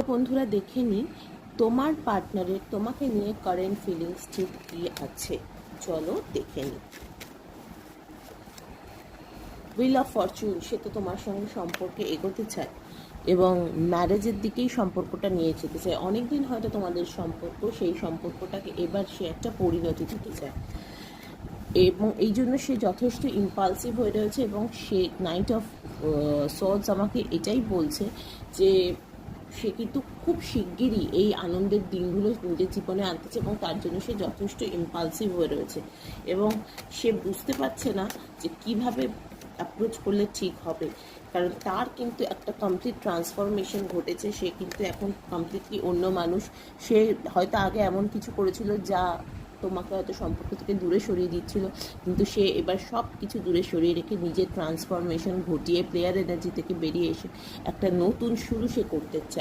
বন্ধুরা দেখে নিই তোমার পার্টনারের তোমাকে নিয়ে কারেন্ট ফিলিংস ঠিক কী আছে। চলো দেখে নিই। হুইল অফ ফরচুন, সে তো তোমার সঙ্গে সম্পর্কে এগোতে চায় এবং ম্যারেজের দিকেই সম্পর্কটা নিয়ে যেতে চায়। অনেকদিন হয়তো তোমাদের সম্পর্ক, সেই সম্পর্কটাকে এবার সে একটা পরিণতি দিতে চায় এবং এই জন্য সে যথেষ্ট ইম্পালসিভ হয়ে রয়েছে। এবং সে নাইট অফ সোর্ডস আমাকে এটাই বলছে যে সে কিন্তু খুব শিগগিরই এই আনন্দের দিনগুলো নিজের জীবনে আনতেছে এবং তার জন্য সে যথেষ্ট ইম্পালসিভ হয়ে রয়েছে এবং সে বুঝতে পারছে না যে কিভাবে অ্যাপ্রোচ করলে ঠিক হবে। কারণ তার কিন্তু একটা কমপ্লিট ট্রান্সফরমেশন ঘটেছে, সে কিন্তু এখন কমপ্লিটলি অন্য মানুষ। সে হয়তো আগে এমন কিছু করেছিল যা তোমাকে হয়তো সম্পর্ক থেকে দূরে সরিয়ে দিচ্ছিল, কিন্তু সে এবার সব কিছু দূরে সরিয়ে রেখে নিজের ট্রান্সফরমেশন ঘটিয়ে প্লেয়ার এনার্জি থেকে বেরিয়ে এসে একটা নতুন শুরু সে করতে চায়।